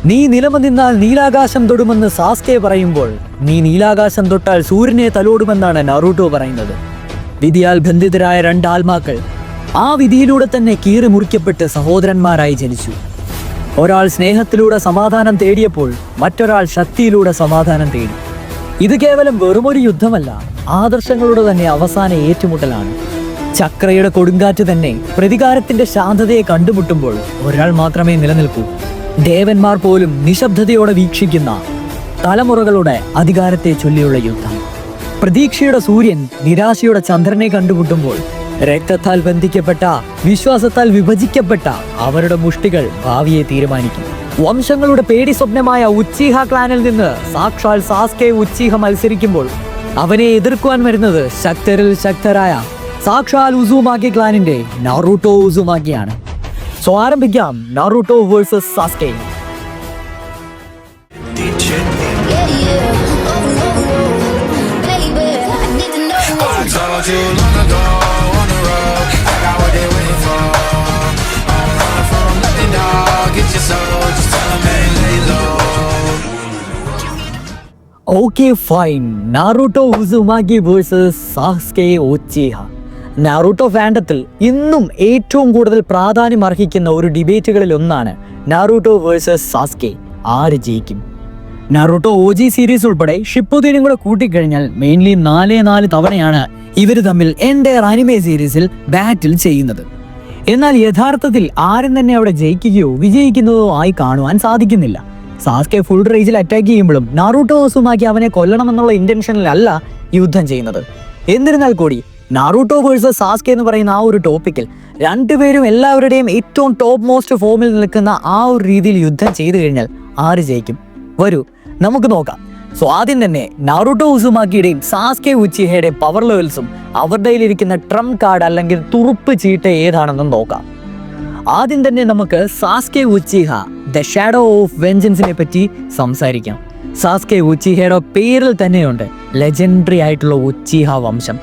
നീ നിലമ നിന്നാൽ നീലാകാശം തൊടുമെന്ന് സാസ്കെ പറയുമ്പോൾ നീ നീലാകാശം തൊട്ടാൽ സൂര്യനെ തലോടുമെന്നാണ് നറൂട്ടോ പറയുന്നത്. വിധിയാൽ ബന്ധിതരായ രണ്ട് ആത്മാക്കൾ ആ വിധിയിലൂടെ തന്നെ കീറി മുറിക്കപ്പെട്ട് സഹോദരന്മാരായി ജനിച്ചു. ഒരാൾ സ്നേഹത്തിലൂടെ സമാധാനം തേടിയപ്പോൾ മറ്റൊരാൾ ശക്തിയിലൂടെ സമാധാനം തേടി. ഇത് കേവലം വെറുമൊരു യുദ്ധമല്ല, ആദർശങ്ങളുടെ തന്നെ അവസാന ഏറ്റുമുട്ടലാണ്. ചക്രയുടെ കൊടുങ്കാറ്റ് തന്നെ പ്രതികാരത്തിന്റെ ശാന്തതയെ കണ്ടുമുട്ടുമ്പോൾ ഒരാൾ മാത്രമേ നിലനിൽക്കൂ. ദേവന്മാർ പോലും നിശബ്ദതയോടെ വീക്ഷിക്കുന്ന തലമുറകളുടെ അധികാരത്തെ ചൊല്ലിയുള്ള യുദ്ധം. പ്രതീക്ഷയുടെ സൂര്യൻ നിരാശയുടെ ചന്ദ്രനെ കണ്ടുമുട്ടുമ്പോൾ രക്തത്താൽ ബന്ധിക്കപ്പെട്ട, വിശ്വാസത്താൽ വിഭജിക്കപ്പെട്ട അവരുടെ മുഷ്ടികൾ ഭാവിയെ തീരുമാനിക്കും. വംശങ്ങളുടെ പേടി സ്വപ്നമായ ഉച്ചീഹ ക്ലാനിൽ നിന്ന് സാക്ഷാൽ സാസ്കെ ഉച്ചീഹ മത്സരിക്കുമ്പോൾ അവനെ എതിർക്കുവാൻ വരുന്നത് ശക്തരിൽ ശക്തരായ സാക്ഷാൽ ഉസുമാക്കി ക്ലാനിന്റെ നറൂട്ടോ ഉസുമാക്കിയാണ്. സോ ആരംഭിക്കാം Naruto versus Sasuke. Okay fine, Naruto Uzumaki versus Sasuke Uchiha. Naruto ഫാൻഡത്തിൽ ഇന്നും ഏറ്റവും കൂടുതൽ പ്രാധാന്യം അർഹിക്കുന്ന ഒരു ഡിബേറ്റുകളിൽ ഒന്നാണ് നാറൂട്ടോ വേഴ്സസ് സാസ്കെ. ആര് ജയിക്കും? നാറൂട്ടോ OG സീരീസ് ഉൾപ്പെടെ ഷിപ്പുദേനും കൂടെ കൂട്ടിക്കഴിഞ്ഞാൽ മെയിൻലി 4 തവണയാണ് ഇവർ തമ്മിൽ എൻ്റയർ അനിമേ സീരീസിൽ ബാറ്റിൽ ചെയ്യുന്നത്. എന്നാൽ യഥാർത്ഥത്തിൽ ആരും തന്നെ അവിടെ ജയിക്കുകയോ വിജയിക്കുന്നതോ ആയി കാണുവാൻ സാധിക്കുന്നില്ല. സാസ്കെ ഫുൾ റേജിൽ അറ്റാക്ക് ചെയ്യുമ്പോഴും നാറൂട്ടോ ഉസുമാക്കി അവനെ കൊല്ലണമെന്നുള്ള ഇന്റൻഷനിലല്ല യുദ്ധം ചെയ്യുന്നത്. എന്നിരുന്നാൽ കൂടി നാറൂട്ടോ വേഴ്സസ് സാസ്കെ എന്ന് പറയുന്ന ആ ഒരു ടോപ്പിക്കിൽ രണ്ടുപേരും എല്ലാവരുടെയും ഏറ്റവും ടോപ്പ് മോസ്റ്റ് ഫോമിൽ നിൽക്കുന്ന ആ ഒരു രീതിയിൽ യുദ്ധം ചെയ്തു കഴിഞ്ഞാൽ ആര് ജയിക്കും? വരൂ നമുക്ക് നോക്കാം. സോ ആദ്യം തന്നെ നാറൂട്ടോ ഉസുമാക്കിയുടെയും സാസ്കെ ഉച്ചിഹയുടെയും പവർ ലെവൽസും അവരുടെ കയ്യിലിരിക്കുന്ന ട്രംപ് കാർഡ് അല്ലെങ്കിൽ തുറുപ്പ് ചീട്ട് ഏതാണെന്നും നോക്കാം. ആദ്യം തന്നെ നമുക്ക് സാസ്കെ ഉച്ചിഹ ദ ഷാഡോ ഓഫ് വെഞ്ചൻസിനെ പറ്റി സംസാരിക്കാം. സാസ്കെ ഉച്ചിഹയുടെ പേരിൽ തന്നെയുണ്ട് ലെജൻഡറി ആയിട്ടുള്ള ഉച്ചിഹ വംശം.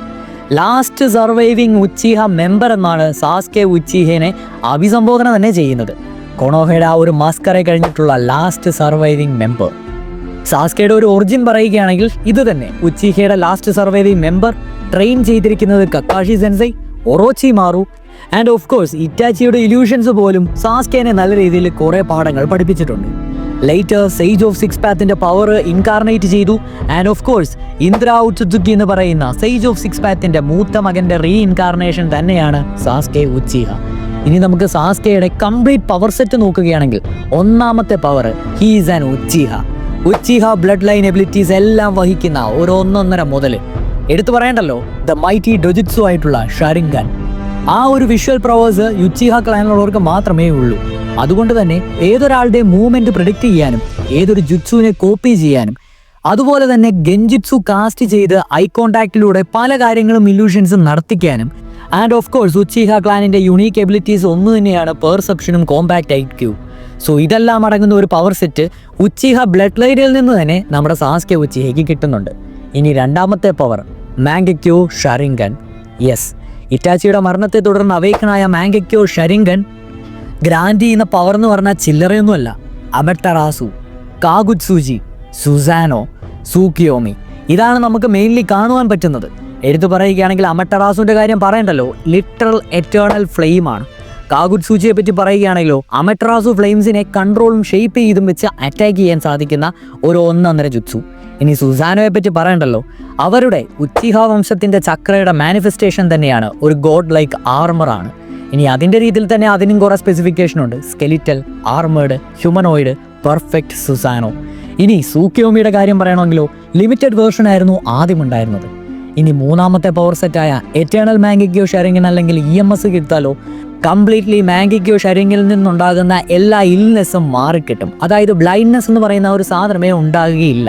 ലാസ്റ്റ് സർവൈവിങ് ഉച്ചിഹ മെമ്പർ എന്നാണ് സാസ്കെ ഉച്ചിഹയെ അഭിസംബോധന തന്നെ ചെയ്യുന്നത്. കൊണോഹയുടെ ആ ഒരു മാസ്കറെ കഴിഞ്ഞിട്ടുള്ള ലാസ്റ്റ് സർവൈവിങ് മെമ്പർ. സാസ്കയുടെ ഒരു ഒറിജിൻ പറയുകയാണെങ്കിൽ ഇത് തന്നെ. ഉച്ചിഹയുടെ ലാസ്റ്റ് സർവൈവിങ് മെമ്പർ ട്രെയിൻ ചെയ്തിരിക്കുന്നത് Kakashi sensei, Orochimaru and of course ഇറ്റാച്ചിയുടെ ഇല്യൂഷൻസ് പോലും സാസ്കേനെ നല്ല രീതിയിൽ കുറേ പാഠങ്ങൾ പഠിപ്പിച്ചിട്ടുണ്ട്. ലേറ്റർ സേജ് ഓഫ് സിക്സ് പാത്തിന്റെ പവർ ഇൻകാർണേറ്റ് ചെയ്തു. And of course Indra Otsutsuki എന്ന് പറയുന്ന സേജ് ഓഫ് സിക്സ് പാത്തിന്റെ മൂത്ത മകന്റെ റീ ഇൻകാർണേഷൻ തന്നെയാണ് സാസ്കെ ഉച്ചിഹ. ഇനി നമുക്ക് സാസ്കയുടെ കംപ്ലീറ്റ് പവർ സെറ്റ് നോക്കുകയാണെങ്കിൽ ഒന്നാമത്തെ power he's an ഉച്ചിഹ. ഉച്ചിഹ blood line abilities എല്ലാം വഹിക്കുന്ന ഒരു 1.5 മുതൽ എടുത്തു പറയണ്ടല്ലോ ദ മൈറ്റി ഡൊജിറ്റ്സു ആയിട്ടുള്ള ഷാരിംഗൻ. ആ ഒരു വിഷ്വൽ പ്രവേഴ്സ് ഉച്ചിഹ ക്ലാനിലുള്ളവർക്ക് മാത്രമേ ഉള്ളൂ. അതുകൊണ്ട് തന്നെ ഏതൊരാളുടെ മൂവ്മെന്റ് പ്രിഡിക്റ്റ് ചെയ്യാനും ഏതൊരു ജുറ്റ്സുവിനെ കോപ്പി ചെയ്യാനും അതുപോലെ തന്നെ ഗെൻജിറ്റ്സു കാസ്റ്റ് ചെയ്ത് ഐ കോണ്ടാക്റ്റിലൂടെ പല കാര്യങ്ങളും ഇല്യൂഷൻസും നടത്തിക്കാനും ആൻഡ് ഓഫ് കോഴ്സ് ഉച്ചിഹ ക്ലാനിന്റെ യുണീക്ക് എബിലിറ്റീസ് ഒന്ന് തന്നെയാണ് പെർസെപ്ഷനും കോമ്പാക്ട് IQ. സോ ഇതെല്ലാം അടങ്ങുന്ന ഒരു പവർ സെറ്റ് ഉച്ചിഹ ബ്ലഡ് ലൈനിൽ നിന്ന് തന്നെ നമ്മുടെ സാസ്കെ ഉച്ചിഹയ്ക്ക് കിട്ടുന്നുണ്ട്. ഇനി രണ്ടാമത്തെ പവർ മാംഗക്യോ ഷാരിംഗൻ. യെസ്, ഇറ്റാച്ചിയുടെ മരണത്തെ തുടർന്ന് അവേക്കനായ മാംഗക്യോ ഷാരിംഗൻ ഗ്രാൻഡ് ചെയ്യുന്ന പവർ എന്ന് പറഞ്ഞാൽ ചില്ലറയൊന്നുമല്ല. അമറ്ററാസു, കാഗുത്സുജി, സുസാനോ, സൂക്കിയോമി, ഇതാണ് നമുക്ക് മെയിൻലി കാണുവാൻ പറ്റുന്നത്. എടുത്തു പറയുകയാണെങ്കിൽ അമറ്ററാസുവിൻ്റെ കാര്യം പറയണ്ടല്ലോ, ലിറ്ററൽ എറ്റേണൽ ഫ്ലെയിമാണ്. കാഗുത്സുജിയെ പറ്റി പറയുകയാണെങ്കിലോ അമറ്ററാസു ഫ്ലെയിംസിനെ കൺട്രോളും ഷേപ്പ് ചെയ്തും വെച്ച് അറ്റാക്ക് ചെയ്യാൻ സാധിക്കുന്ന ഒരു 1.5 ജുത്സു. ഇനി സുസാനോയെ പറ്റി പറയണ്ടല്ലോ, അവരുടെ ഉച്ചിഹ വംശത്തിന്റെ ചക്രയുടെ മാനിഫെസ്റ്റേഷൻ തന്നെയാണ് ഒരു ഗോഡ് ലൈക്ക് ആർമറാണ്. ഇനി അതിൻ്റെ രീതിയിൽ തന്നെ അതിനും കുറേ സ്പെസിഫിക്കേഷൻ ഉണ്ട്. Skeletal, armoured, humanoid, perfect Susanoo. ഇനി സൂക്കിയോമിയുടെ കാര്യം പറയണമെങ്കിലോ ലിമിറ്റഡ് വേർഷൻ ആയിരുന്നു ആദ്യം ഉണ്ടായിരുന്നത്. ഇനി മൂന്നാമത്തെ പവർ സെറ്റായ എറ്റേണൽ മാംഗക്യോ ഷാരിംഗൻ അല്ലെങ്കിൽ EMS കിട്ടാലോ കംപ്ലീറ്റ്ലി മാംഗക്യോ ഷാരിംഗനിൽ നിന്നുണ്ടാകുന്ന എല്ലാ ഇൽനെസ്സും മാറിക്കിട്ടും. അതായത് ബ്ലൈൻഡ്നെസ് എന്ന് പറയുന്ന ഒരു സാധനമേ ഉണ്ടാകുകയില്ല.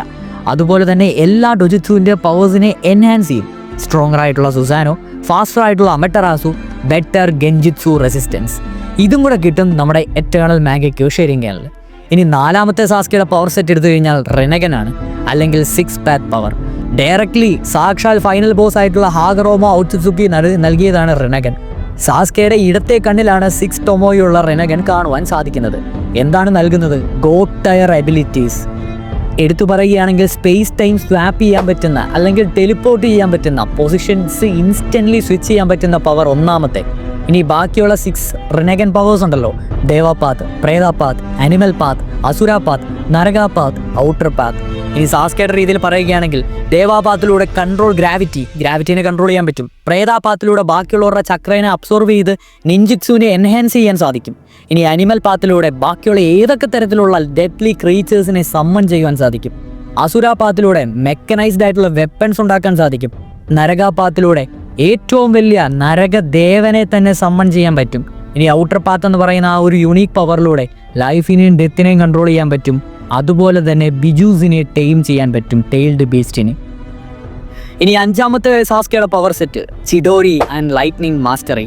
അതുപോലെ തന്നെ എല്ലാ ഡൊജിറ്റ്സുവിൻ്റെ പവേഴ്സിനെ എൻഹാൻസ് ചെയ്യും. സ്ട്രോങ്ങർ ആയിട്ടുള്ള സുസാനോ, ഫാസ്റ്റർ ആയിട്ടുള്ള അമറ്ററാസു, ബെറ്റർ ഗെൻജിറ്റ്സു റെസിസ്റ്റൻസ്, ഇതും കൂടെ കിട്ടും നമ്മുടെ എറ്റേണൽ മാംഗക്യോ ഷാരിംഗനിൽ. ഇനി നാലാമത്തെ സാസ്കയുടെ പവർ സെറ്റ് എടുത്തു കഴിഞ്ഞാൽ റെനഗനാണ്, അല്ലെങ്കിൽ 6 പാത്ത് പവർ. ഡയറക്ട്ലി സാക്ഷാൽ ഫൈനൽ ബോസ് ആയിട്ടുള്ള ഹാഗറോമോ ഔട്സുസുക്കി നൽകിയതാണ് റെനഗൻ. സാസ്കയുടെ ഇടത്തെ കണ്ണിലാണ് 6 ടൊമോയുള്ള റെനഗൻ കാണുവാൻ സാധിക്കുന്നത്. എന്താണ് നൽകുന്നത്? God tier abilities. എടുത്തു പറയുകയാണെങ്കിൽ സ്പേസ് ടൈം സ്വാപ്പ് ചെയ്യാൻ പറ്റുന്ന അല്ലെങ്കിൽ ടെലിപ്പോർട്ട് ചെയ്യാൻ പറ്റുന്ന പൊസിഷൻസ് ഇൻസ്റ്റൻ്റ്ലി സ്വിച്ച് ചെയ്യാൻ പറ്റുന്ന പവർ ഒന്നാമത്തെ. ഇനി ബാക്കിയുള്ള 6 റിനഗൻ പവേഴ്സ് ഉണ്ടല്ലോ, ദേവാപാത്ത്, പ്രേതാപാത്ത്, അനിമൽ പാത്ത്, അസുര പാത്ത്, നരകാപാത്ത്, ഔട്ടർ പാത്ത്. ഇനി സാസ്കയുടെ രീതിയിൽ പറയുകയാണെങ്കിൽ ദേവാപാത്തിലൂടെ കൺട്രോൾ ഗ്രാവിറ്റീനെ കൺട്രോൾ ചെയ്യാൻ പറ്റും. പ്രേതാപാത്തിലൂടെ ബാക്കിയുള്ളവരുടെ ചക്രനെ അബ്സോർവ് ചെയ്ത് നിഞ്ചിക്സുവിനെ എൻഹാൻസ് ചെയ്യാൻ സാധിക്കും. ഇനി അനിമൽ പാത്തിലൂടെ ബാക്കിയുള്ള ഏതൊക്കെ തരത്തിലുള്ള ഡെഡ്ലി ക്രീച്ചേഴ്സിനെ സമ്മൺ ചെയ്യുവാൻ സാധിക്കും. അസുരാപാത്തിലൂടെ മെക്കനൈസ്ഡ് ആയിട്ടുള്ള വെപ്പൺസ് ഉണ്ടാക്കാൻ സാധിക്കും. നരകാപാത്തിലൂടെ ഏറ്റവും വലിയ നരകദേവനെ തന്നെ സമ്മൺ ചെയ്യാൻ പറ്റും. ഇനി ഔട്ടർ പാത്ത് എന്ന് പറയുന്ന ആ ഒരു യുണീക്ക് പവറിലൂടെ ലൈഫിനെയും ഡെത്തിനെയും കൺട്രോൾ ചെയ്യാൻ പറ്റും. അതുപോലെ തന്നെ ബിജൂസിനെ ടൈം ചെയ്യാൻ പറ്റും, ടെയിൽഡ് ബീസ്റ്റിനെ. ഇനി 5ാമത്തെ സാസ്കയുടെ power set Chidori and lightning mastery.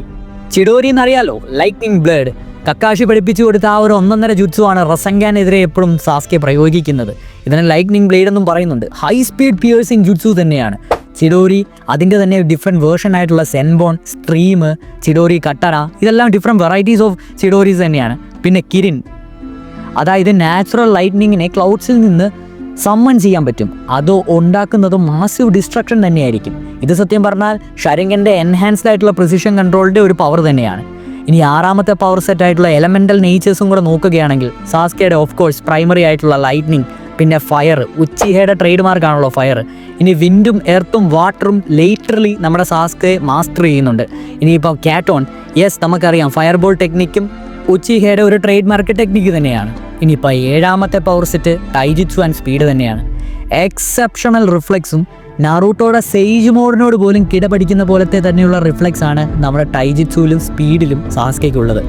Chidori എന്നറിയാലോ, ലൈറ്റ്നിങ് ബ്ലേഡ്. കക്കാഷി പഠിപ്പിച്ചു കൊടുത്ത ആ ഒരു 1.5 ജുത്സുവാണ് റസങ്കാനെതിരെ എപ്പോഴും സാസ്കെ പ്രയോഗിക്കുന്നത്. ഇതിനെ ലൈറ്റ്നിങ് ബ്ലേഡ് എന്നും പറയുന്നുണ്ട്. ഹൈ സ്പീഡ് പിയേഴ്സിങ് ജുത്സു തന്നെയാണ് ചിഡോരി. അതിൻ്റെ തന്നെ ഡിഫറെൻറ്റ് വേർഷൻ ആയിട്ടുള്ള സെൻബോൺ, സ്ട്രീം, ചിഡോരി കട്ടറ, ഇതെല്ലാം ഡിഫറെൻറ്റ് വെറൈറ്റീസ് ഓഫ് ചിഡോരീസ് തന്നെയാണ്. പിന്നെ കിരിൻ, അതായത് നാച്ചുറൽ ലൈറ്റ്നിങ്ങിനെ ക്ലൗഡ്സിൽ നിന്ന് സമ്മൺ ചെയ്യാൻ പറ്റും. അത് ഉണ്ടാക്കുന്നത് മാസീവ് ഡിസ്ട്രക്ഷൻ തന്നെയായിരിക്കും. ഇത് സത്യം പറഞ്ഞാൽ ഷരിങ്കൻ്റെ എൻഹാൻസ്ഡ് ആയിട്ടുള്ള പ്രിസിഷൻ കൺട്രോളിൻ്റെ ഒരു പവർ തന്നെയാണ്. ഇനി 6ാമത്തെ പവർ സെറ്റ് ആയിട്ടുള്ള എലമെൻ്റൽ നേച്ചേഴ്സും കൂടെ നോക്കുകയാണെങ്കിൽ സാസ്കയുടെ ഓഫ് കോഴ്സ് പ്രൈമറി ആയിട്ടുള്ള ലൈറ്റ്നിങ്, പിന്നെ ഫയർ. ഉച്ചിഹയുടെ ട്രേഡ് മാർക്കാണല്ലോ ഫയർ. ഇനി വിൻഡും എർത്തും വാട്ടറും ലേറ്ററലി നമ്മുടെ സാസ്കയെ മാസ്റ്റർ ചെയ്യുന്നുണ്ട്. ഇനിയിപ്പോൾ കാറ്റോൺ, യെസ് നമുക്കറിയാം ഫയർ ബോൾ ടെക്നിക്കും ഉച്ചിഹയുടെ ഒരു ട്രേഡ് മാർക്ക് ടെക്നിക്ക് തന്നെയാണ്. ഇനിയിപ്പോൾ 7ാമത്തെ പവർ സെറ്റ് ടൈജിറ്റ്സു ആൻഡ് സ്പീഡ് തന്നെയാണ്. എക്സെപ്ഷണൽ റിഫ്ലെക്സും നാറൂട്ടോയുടെ സേജ് മോഡിനോട് പോലും കിടപിടിക്കുന്ന പോലത്തെ തന്നെയുള്ള റിഫ്ലെക്സ് ആണ് നമ്മുടെ ടൈജിറ്റ്സുവിലും സ്പീഡിലും സാസ്കയ്ക്കുള്ളത്.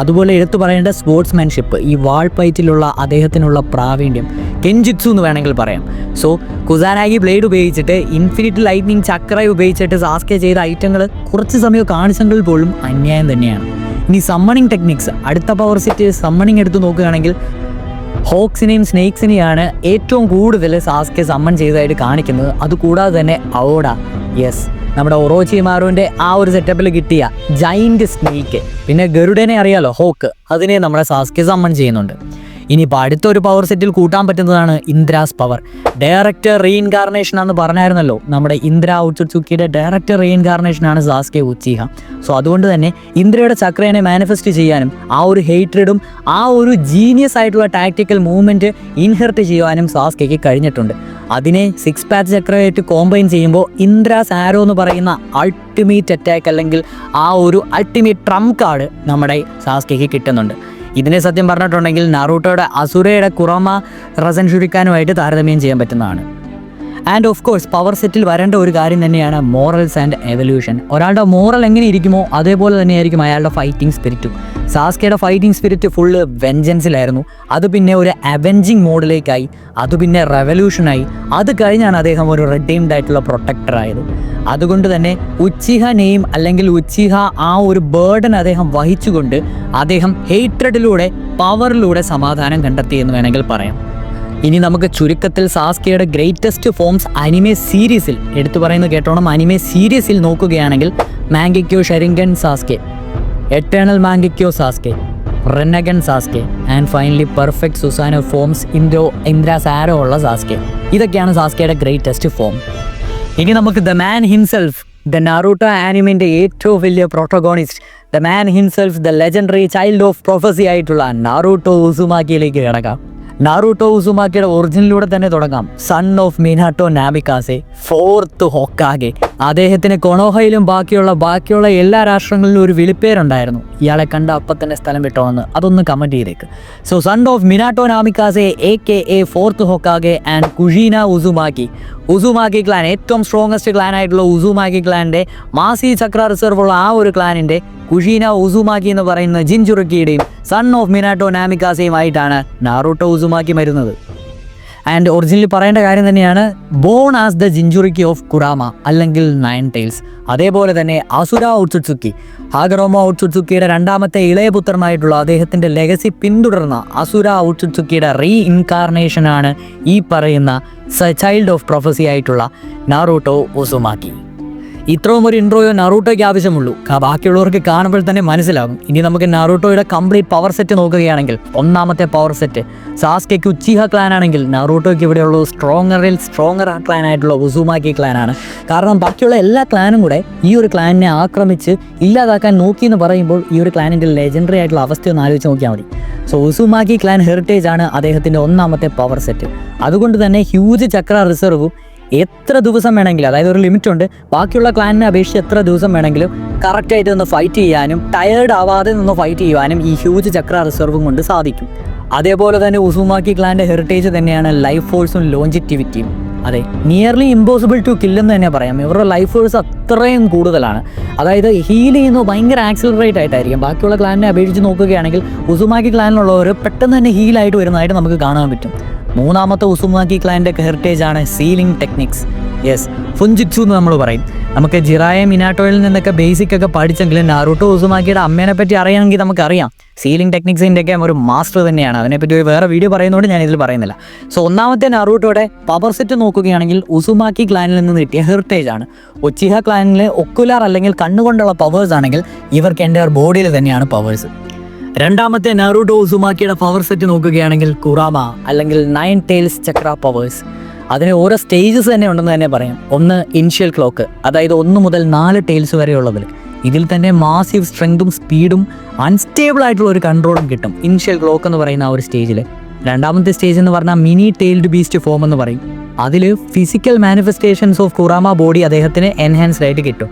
അതുപോലെ എടുത്തു പറയേണ്ട സ്പോർട്സ്മാൻഷിപ്പ്, ഈ വാൾ ഫൈറ്റിലുള്ള അദ്ദേഹത്തിനുള്ള പ്രാവീണ്യം, കെൻജിറ്റ്സു എന്ന് വേണമെങ്കിൽ പറയാം. സോ കുസാനാഗി ബ്ലേഡ് ഉപയോഗിച്ചിട്ട് ഇൻഫിനിറ്റ് ലൈറ്റ്നിങ് ചക്ര ഉപയോഗിച്ചിട്ട് സാസ്കെ ചെയ്ത ഐറ്റങ്ങൾ കുറച്ച് സമയം കാണിച്ചെങ്കിൽ പോലും അന്യായം തന്നെയാണ്. ഇനി സമ്മണിങ് ടെക്നിക്സ്, അടുത്ത പവർ സെറ്റ് സമ്മണിങ് എടുത്ത് നോക്കുകയാണെങ്കിൽ ഹോക്സിനെയും സ്നേക്സിനെയാണ് ഏറ്റവും കൂടുതൽ സാസ്കെ സമ്മൺ ചെയ്തതായിട്ട് കാണിക്കുന്നത്. അതുകൂടാതെ തന്നെ ഔഡ, യെസ് നമ്മുടെ ഒറോച്ചിമാരുവിൻ്റെ ആ ഒരു സെറ്റപ്പിൽ കിട്ടിയ ജൈൻറ്റ് സ്നേക്ക്, പിന്നെ ഗരുഡനെ അറിയാലോ ഹോക്ക്, അതിനെ നമ്മുടെ സാസ്കെ സമ്മൺ ചെയ്യുന്നുണ്ട്. ഇനിയിപ്പോൾ അടുത്തൊരു പവർ സെറ്റിൽ കൂട്ടാൻ പറ്റുന്നതാണ് ഇന്ദ്രാസ് പവർ. ഡയറക്റ്റ് റീഇൻകാർണേഷൻ എന്ന് പറഞ്ഞായിരുന്നല്ലോ, നമ്മുടെ ഇന്ദ്ര ഉച്ചുസുക്കിയുടെ ഡയറക്റ്റ് റീഇൻകാർണേഷനാണ് സാസ്കെ ഉച്ചിഹ. സോ അതുകൊണ്ട് തന്നെ ഇന്ദ്രയുടെ ചക്രനെ മാനിഫെസ്റ്റ് ചെയ്യാനും ആ ഒരു ഹേറ്റ്രഡും ആ ഒരു ജീനിയസ് ആയിട്ടുള്ള ടാക്ടിക്കൽ മൂവ്മെൻറ്റ് ഇൻഹെർട്ട് ചെയ്യുവാനും സാസ്കയ്ക്ക് കഴിഞ്ഞിട്ടുണ്ട്. അതിനെ 6 പാത്ത് ചക്രമായിട്ട് കോമ്പൈൻ ചെയ്യുമ്പോൾ ഇന്ദ്രാസ് ആരോ എന്ന് പറയുന്ന അൾട്ടിമേറ്റ് അറ്റാക്ക് അല്ലെങ്കിൽ ആ ഒരു അൾട്ടിമേറ്റ് ട്രംപ് കാർഡ് നമ്മുടെ സാസ്കയ്ക്ക് കിട്ടുന്നുണ്ട്. ഇതിനെ സത്യം പറഞ്ഞിട്ടുണ്ടെങ്കിൽ നാറൂട്ടോയുടെ അസുരയുടെ കുറമ റസൻ ഷുരിക്കാനുമായിട്ട് താരതമ്യം ചെയ്യാൻ പറ്റുന്നതാണ്. ആൻഡ് ഓഫ് കോഴ്സ് പവർ സെറ്റിൽ വരേണ്ട ഒരു കാര്യം തന്നെയാണ് മോറൽസ് ആൻഡ് എവല്യൂഷൻ. ഒരാളുടെ മോറൽ എങ്ങനെ ഇരിക്കുമോ അതേപോലെ തന്നെയായിരിക്കും അയാളുടെ ഫൈറ്റിംഗ് സ്പിരിറ്റും. സാസ്കയുടെ ഫൈറ്റിംഗ് സ്പിരിറ്റ് ഫുള്ള് വെഞ്ചൻസിലായിരുന്നു. അത് പിന്നെ ഒരു അവെഞ്ചിങ് മോഡിലേക്കായി, അത് പിന്നെ റെവല്യൂഷനായി, അത് കഴിഞ്ഞാണ് അദ്ദേഹം ഒരു റിഡീംഡ് ആയിട്ടുള്ള പ്രൊട്ടക്ടറായത്. അതുകൊണ്ട് തന്നെ ഉച്ചിഹ നെയിം അല്ലെങ്കിൽ ഉച്ചിഹ ആ ഒരു ബേർഡൻ അദ്ദേഹം വഹിച്ചുകൊണ്ട് അദ്ദേഹം ഹേറ്റ്രഡിലൂടെ പവറിലൂടെ സമാധാനം കണ്ടെത്തിയെന്ന് വേണമെങ്കിൽ പറയാം. ഇനി നമുക്ക് ചുരുക്കത്തിൽ സാസ്കയുടെ ഗ്രേറ്റസ്റ്റ് ഫോംസ് അനിമെ സീരീസിൽ എടുത്തു പറയുന്നത് കേട്ടോണം. അനിമെ സീരീസിൽ നോക്കുകയാണെങ്കിൽ Mangekyo Sharingan Sasuke, eternal Mangekyo Sasuke, Rinnegan Sasuke and finally perfect Susanoo forms Indra's arrow ഉള്ള സാസ്കെ. ഇതൊക്കെയാണ് സാസ്കയുടെ ഗ്രേറ്റസ്റ്റ് ഫോം. ഇനി നമുക്ക് the man himself, the Naruto ആനിമിൻ്റെ ഏറ്റവും വലിയ protagonist, the man himself, the legendary child of prophecy ആയിട്ടുള്ള Naruto ഉസുമാക്കിയിലേക്ക് കിടക്കാം. നാറൂട്ടോ ഉസുമാക്കിയുടെ ഒറിജിനിലൂടെ തന്നെ തുടങ്ങാം. Son of Minato Namikaze, 4th Hokage. അദ്ദേഹത്തിന് കൊണോഹയിലും ബാക്കിയുള്ള എല്ലാ രാഷ്ട്രങ്ങളിലും ഒരു വിളിപ്പേരുണ്ടായിരുന്നു. ഇയാളെ കണ്ട അപ്പം തന്നെ സ്ഥലം വിട്ടോന്ന്, അതൊന്ന് കമൻറ്റ് ചെയ്തേക്ക്. So son of Minato Namikaze AKA 4th Hokage and Kushina Uzumaki clan, ഏറ്റവും സ്ട്രോങ്ങസ്റ്റ് ക്ലാൻ ആയിട്ടുള്ള ഉസുമാക്കി ക്ലാൻ്റെ മാസി ചക്ര റിസർവ് ഉള്ള ആ ഒരു ക്ലാനിൻ്റെ കുഷീന ഉസുമാക്കി എന്ന് പറയുന്ന ജിൻചുറുക്കിയുടെയും സൺ ഓഫ് മിനാട്ടോ നാമിക്കാസയുമായിട്ടാണ് നാറൂട്ടോ ഉസുമാക്കി വരുന്നത്. ആൻഡ് ഒറിജിനലി പറയേണ്ട കാര്യം തന്നെയാണ്, ബോൺ ആസ് ദ ജിൻചുറുക്കി ഓഫ് കുറാമ അല്ലെങ്കിൽ 9 ടൈൽസ്. അതേപോലെ തന്നെ അസുര ഉട്സുട്സുക്കി, ഹാഗറോമോ ഉട്സുട്സുക്കിയുടെ 2ാമത്തെ ഇളയ പുത്രനായിട്ടുള്ള അദ്ദേഹത്തിൻ്റെ ലെഗസി പിന്തുടർന്ന അസുര ഉട്സുട്സുക്കിയുടെ ഇത്രയും ഒരു ഇൻട്രോയോ നറൂട്ടോയ്ക്ക് ആവശ്യമുള്ളൂ. ബാക്കിയുള്ളവർക്ക് കാണുമ്പോൾ തന്നെ മനസ്സിലാകും. ഇനി നമുക്ക് നറൂട്ടോയുടെ കംപ്ലീറ്റ് പവർ സെറ്റ് നോക്കുകയാണെങ്കിൽ, ഒന്നാമത്തെ പവർ സെറ്റ് സാസ്കെയ്ക്ക് ഉച്ചിഹ ക്ലാൻ ആണെങ്കിൽ, നറൂട്ടോയ്ക്ക് ഇവിടെയുള്ള സ്ട്രോങ്ങർ ക്ലാൻ ആയിട്ടുള്ള ഉസുമാക്കി ക്ലാനാണ്. കാരണം ബാക്കിയുള്ള എല്ലാ ക്ലാനും കൂടെ ഈ ഒരു ക്ലാനിനെ ആക്രമിച്ച് ഇല്ലാതാക്കാൻ നോക്കി എന്ന് പറയുമ്പോൾ ഈ ഒരു ക്ലാനിൻ്റെ ലെജൻഡറി ആയിട്ടുള്ള അവസ്ഥ ഒന്ന് ആലോചിച്ച് നോക്കിയാൽ മതി. സോ ഉസുമാക്കി ക്ലാൻ ഹെറിറ്റേജ് ആണ് അദ്ദേഹത്തിൻ്റെ ഒന്നാമത്തെ പവർ സെറ്റ്. അതുകൊണ്ട് തന്നെ ഹ്യൂജ് ചക്ര റിസർവും എത്ര ദിവസം വേണമെങ്കിലും, അതായത് ഒരു ലിമിറ്റ് ഉണ്ട്, ബാക്കിയുള്ള ക്ലാനിനെ അപേക്ഷിച്ച് എത്ര ദിവസം വേണമെങ്കിലും കറക്റ്റായിട്ട് നിന്ന് ഫൈറ്റ് ചെയ്യാനും ടയേർഡ് ആവാതെ നിന്ന് ഫൈറ്റ് ചെയ്യാനും ഈ ഹ്യൂജ് ചക്ര റിസർവും കൊണ്ട് സാധിക്കും. അതേപോലെ തന്നെ ഉസുമാക്കി ക്ലാൻ്റെ ഹെറിറ്റേജ് തന്നെയാണ് ലൈഫ് ഫോഴ്സും ലോഞ്ചിറ്റിവിറ്റിയും. അതെ, നിയർലി ഇമ്പോസിബിൾ ടു കില്ലെന്ന് തന്നെ പറയാം. ഇവരുടെ ലൈഫ് ഫോഴ്സ് അത്രയും കൂടുതലാണ്. അതായത് ഹീൽ ചെയ്യുന്നത് ഭയങ്കര ആക്സിലറേറ്റ് ആയിട്ടായിരിക്കും. ബാക്കിയുള്ള ക്ലാനിനെ അപേക്ഷിച്ച് നോക്കുകയാണെങ്കിൽ ഉസുമാക്കി ക്ലാനിലുള്ളവർ പെട്ടെന്ന് തന്നെ ഹീലായിട്ട് വരുന്നതായിട്ട് നമുക്ക് കാണാൻ പറ്റും. മൂന്നാമത്തെ ഉസുമാക്കി ക്ലാൻ്റെ ഹെറിറ്റേജ് ആണ് സീലിംഗ് ടെക്നിക്സ്. യെസ്, ഫുൻജിറ്റ്സു എന്ന് നമ്മൾ പറയും. നമുക്ക് ജിറായ മിനാട്ടോയിൽ നിന്നൊക്കെ ബേസിക് ഒക്കെ പഠിച്ചെങ്കിലും നാറൂട്ടോ ഉസുമാക്കിയുടെ അമ്മേനെ പറ്റി അറിയാമെങ്കിൽ നമുക്കറിയാം സീലിംഗ് ടെക്നിക്സിൻ്റെയൊക്കെ ഒരു മാസ്റ്റർ തന്നെയാണ്. അതിനെപ്പറ്റി ഒരു വേറെ വീഡിയോ പറയുന്നതുകൊണ്ട് ഞാൻ ഇതിൽ പറയുന്നില്ല. സോ ഒന്നാമത്തെ നാറൂട്ടോയുടെ പവർ സെറ്റ് നോക്കുകയാണെങ്കിൽ ഉസുമാക്കി ക്ലാനിൽ നിന്ന് കിട്ടിയ ഹെറിറ്റേജ് ആണ്. ഉച്ചിഹ ക്ലാനിലെ ഒക്കുലാർ അല്ലെങ്കിൽ കണ്ണുകൊണ്ടുള്ള പവേഴ്സ് ആണെങ്കിൽ ഇവർക്ക് എൻ്റെ ബോഡിയിൽ തന്നെയാണ് പവേഴ്സ്. രണ്ടാമത്തെ നാറൂട്ടോ ഉസുമാക്കിയുടെ പവർ സെറ്റ് നോക്കുകയാണെങ്കിൽ കുറാമ അല്ലെങ്കിൽ 9 ടൈൽസ് ചക്ര പവേഴ്സ്. അതിന് ഓരോ സ്റ്റേജസ് തന്നെ ഉണ്ടെന്ന് തന്നെ പറയാം. ഒന്ന് ഇനിഷ്യൽ ക്ലോക്ക്, അതായത് 1 മുതൽ 4 ടൈൽസ് വരെയുള്ളതിൽ. ഇതിൽ തന്നെ മാസീവ് സ്ട്രെങ്തും സ്പീഡും അൺസ്റ്റേബിൾ ആയിട്ടുള്ള ഒരു കൺട്രോളും കിട്ടും ഇനിഷ്യൽ ക്ലോക്ക് എന്ന് പറയുന്ന ആ ഒരു സ്റ്റേജിൽ. രണ്ടാമത്തെ സ്റ്റേജ് എന്ന് പറഞ്ഞാൽ മിനി ടെയിൽഡ് ബീസ്റ്റ് ഫോം എന്ന് പറയും. അതിൽ ഫിസിക്കൽ മാനിഫെസ്റ്റേഷൻസ് ഓഫ് കുറാമ ബോഡി അദ്ദേഹത്തിന് എൻഹാൻസ്ഡ് ആയിട്ട് കിട്ടും.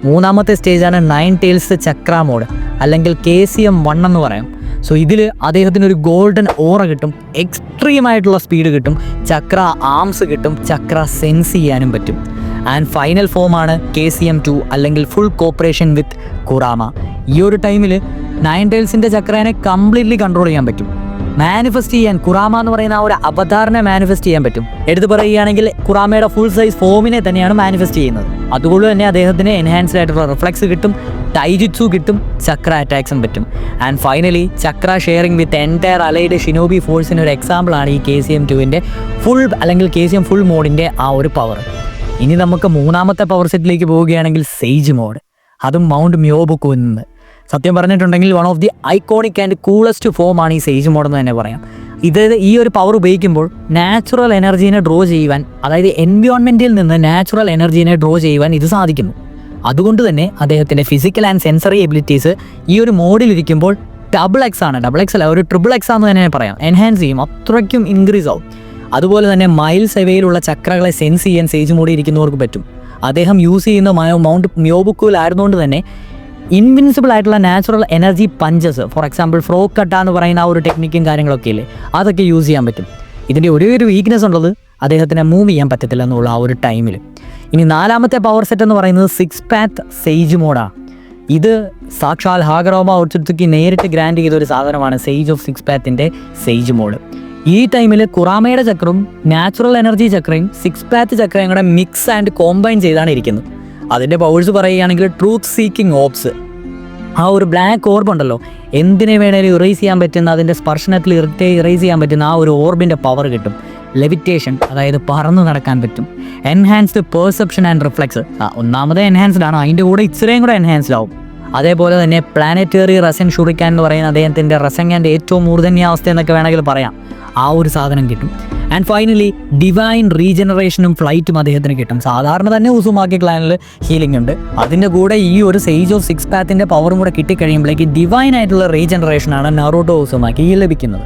മൂന്നാമത്തെ സ്റ്റേജാണ് 9 ടൈൽസ് ചക്ര മോഡ് അല്ലെങ്കിൽ KCM 1 എന്ന് പറയാം. സോ ഇതിൽ അദ്ദേഹത്തിന് ഒരു ഗോൾഡൻ ഓറ കിട്ടും, എക്സ്ട്രീമായിട്ടുള്ള സ്പീഡ് കിട്ടും, ചക്ര ആംസ് കിട്ടും, ചക്ര സെൻസ് ചെയ്യാനും പറ്റും. ആൻഡ് ഫൈനൽ ഫോമാണ് KCM 2 അല്ലെങ്കിൽ ഫുൾ കോപ്പറേഷൻ വിത്ത് കുറാമ. ഈ ഒരു ടൈമിൽ 9 ടൈൽസിൻ്റെ ചക്രനെ കംപ്ലീറ്റ്ലി കൺട്രോൾ ചെയ്യാൻ പറ്റും. മാനിഫെസ്റ്റ് ചെയ്യാൻ കുറാമ എന്ന് പറയുന്ന ആ ഒരു അവതാറിനെ മാനിഫെസ്റ്റ് ചെയ്യാൻ പറ്റും. എടുത്തു പറയുകയാണെങ്കിൽ കുറാമയുടെ ഫുൾ സൈസ് ഫോമിനെ തന്നെയാണ് മാനിഫെസ്റ്റ് ചെയ്യുന്നത്. അതുകൊണ്ട് തന്നെ അദ്ദേഹത്തിന് എൻഹാൻസ്ഡ് ആയിട്ടുള്ള റിഫ്ലെക്സ് കിട്ടും, ടൈജിറ്റ്സു കിട്ടും, ചക്ര അറ്റാക്സും പറ്റും. And finally chakra sharing with entire allied shinobi ഫോഴ്സിന് ഒരു എക്സാമ്പിളാണ് ഈ KCM 2 ഫുൾ അല്ലെങ്കിൽ KCM ഫുൾ മോഡിൻ്റെ ആ ഒരു പവർ. ഇനി നമുക്ക് മൂന്നാമത്തെ പവർ സെറ്റിലേക്ക് പോവുകയാണെങ്കിൽ സേജ് മോഡ്, അതും മൗണ്ട് മ്യോബുക്കുവിൽ നിന്ന്. സത്യം പറഞ്ഞിട്ടുണ്ടെങ്കിൽ one of the iconic and coolest form ആണ് ഈ സേജ് മോഡ് എന്ന് തന്നെ പറയാം. ഈ ഒരു പവർ ഉപയോഗിക്കുമ്പോൾ നാച്ചുറൽ എനർജീനെ ഡ്രോ ചെയ്യുവാൻ, അതായത് എൻവയോൺമെൻറ്റിൽ നിന്ന് നാച്ചുറൽ എനർജീനെ ഡ്രോ ചെയ്യുവാൻ ഇത് സാധിക്കുന്നു. അതുകൊണ്ട് തന്നെ അദ്ദേഹത്തിൻ്റെ ഫിസിക്കൽ ആൻഡ് സെൻസറി എബിലിറ്റീസ് ഈ ഒരു മോഡിലിരിക്കുമ്പോൾ ഡബിൾ എക്സ് അല്ല, ഒരു ട്രിപ്പിൾ എക്സ് ആണെന്ന് തന്നെ പറയാം. എൻഹാൻസ് ചെയ്യും, അത്രയ്ക്കും ഇൻക്രീസ് ആവും. അതുപോലെ തന്നെ മൈൽസ് അവയിലുള്ള ചക്രകളെ സെൻസ് ചെയ്യാൻ സേജ് മോഡിൽ ഇരിക്കുന്നവർക്ക് പറ്റും. അദ്ദേഹം യൂസ് ചെയ്യുന്ന മൗണ്ട് മ്യോബുക്കുവിലായിരുന്നുകൊണ്ട് തന്നെ ഇൻവിൻസിബിൾ ആയിട്ടുള്ള natural energy punches, for example frog kata എന്ന് പറയുന്ന ആ ഒരു ടെക്നിക്കും കാര്യങ്ങളൊക്കെ ഇല്ലേ, അതൊക്കെ യൂസ് ചെയ്യാൻ പറ്റും. ഇതിൻ്റെ ഒരു വീക്ക്നെസ് ഉള്ളത് അദ്ദേഹത്തിന് മൂവ് ചെയ്യാൻ പറ്റത്തില്ല എന്നുള്ള ആ ഒരു ടൈമിൽ. ഇനി നാലാമത്തെ പവർ സെറ്റ് എന്ന് പറയുന്നത് 6 പാത്ത് സേജ് മോഡാണ്. ഇത് സാക്ഷാൽ ഹാഗറോമ ഒച്ചുത്സുക്കി നേരിട്ട് ഗ്രാൻഡ് ചെയ്ത ഒരു സാധനമാണ് സേജ് ഓഫ് 6 പാത്തിൻ്റെ സേജ് മോഡ്. ഈ ടൈമിൽ കുറാമയുടെ ചക്രവും നാച്ചുറൽ എനർജി ചക്രയും 6 പാത്ത് ചക്രയും കൂടെ മിക്സ് ആൻഡ് കോമ്പൈൻ ചെയ്താണ് ഇരിക്കുന്നത്. അതിൻ്റെ പവേഴ്സ് പറയുകയാണെങ്കിൽ ട്രൂത്ത് സീക്കിംഗ് ഓബ്സ്, ആ ഒരു ബ്ലാക്ക് ഓർബ് ഉണ്ടല്ലോ, എന്തിനെ വേണേലും ഇറേസ് ചെയ്യാൻ പറ്റുന്ന, അതിൻ്റെ സ്പർശനത്തിൽ ഇറേസ് ചെയ്യാൻ പറ്റുന്ന ആ ഒരു ഓർബിൻ്റെ പവർ കിട്ടും. ലെവിറ്റേഷൻ, അതായത് പറന്നു നടക്കാൻ പറ്റും. എൻഹാൻസ്ഡ് പെർസെപ്ഷൻ ആൻഡ് റിഫ്ലെക്സ്, ഒന്നാമത് എൻഹാൻസ്ഡ് ആണ്, അതിൻ്റെ കൂടെ ഇത്രയും കൂടെ എൻഹാൻസ്ഡ് ആവും. അതേപോലെ തന്നെ പ്ലാനറ്ററി റസൻ ഷുറിക്കാൻ എന്ന് പറയുന്ന അദ്ദേഹത്തിൻ്റെ റസങ്ങാൻ്റെ ഏറ്റവും മൂർധന്യാവസ്ഥ എന്നൊക്കെ വേണമെങ്കിൽ പറയാം, ആ ഒരു സാധനം കിട്ടും. ആൻഡ് ഫൈനലി ഡിവൈൻ റീജനറേഷനും ഫ്ലൈറ്റും അദ്ദേഹത്തിന് കിട്ടും. സാധാരണ തന്നെ ഉസുമാക്കി ക്ലാനിൽ ഹീലിംഗ് ഉണ്ട്, അതിൻ്റെ കൂടെ ഈ ഒരു സേജ് ഓഫ് 6 പാത്തിൻ്റെ പവറും കൂടെ കിട്ടിക്കഴിയുമ്പോഴേക്ക് ഡിവൈൻ ആയിട്ടുള്ള റീജനറേഷനാണ് നാറൂട്ടോ ഉസുമാക്കി ലഭിക്കുന്നത്.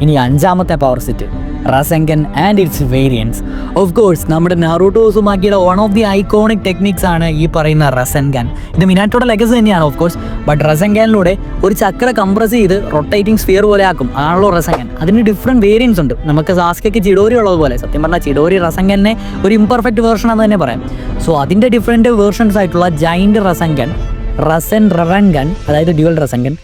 ഇനി അഞ്ചാമത്തെ power set Rasengan and its variance. Of course നമ്മുടെ നാറൂട്ടോ ഉസുമാക്കിയുടെ one of the iconic techniques ആണ് ഈ പറയുന്ന റസെൻഗൻ. ഇത് മിനാട്ടോയുടെ ലെഗസി തന്നെയാണ് ഓഫ് കോഴ്സ്. ബട്ട് റസെൻഗനിലൂടെ ഒരു ചക്ര കംപ്രസ് ചെയ്ത് റൊട്ടേറ്റിംഗ് സ്ഫിയർ പോലെ ആക്കും, ആണല്ലോ റസെൻഗൻ. അതിന് ഡിഫറെൻറ്റ് വേരിയൻസ് ഉണ്ട്. നമുക്ക് സാസ്കയ്ക്ക് ചിഡോരി ഉള്ളതുപോലെ, സത്യം പറഞ്ഞാൽ ചിഡോരി റസെൻഗനെ ഒരു ഇംപെർഫെക്റ്റ് വേർഷൻ എന്ന് തന്നെ പറയാം. സോ അതിൻ്റെ ഡിഫറെൻറ്റ് വേർഷൻസ് ആയിട്ടുള്ള ജൈൻറ്റ് റസെൻഗൻ, റസൻ ററൻഗൻ അതായത് ഡ്യുവൽ റസെൻഗൻ,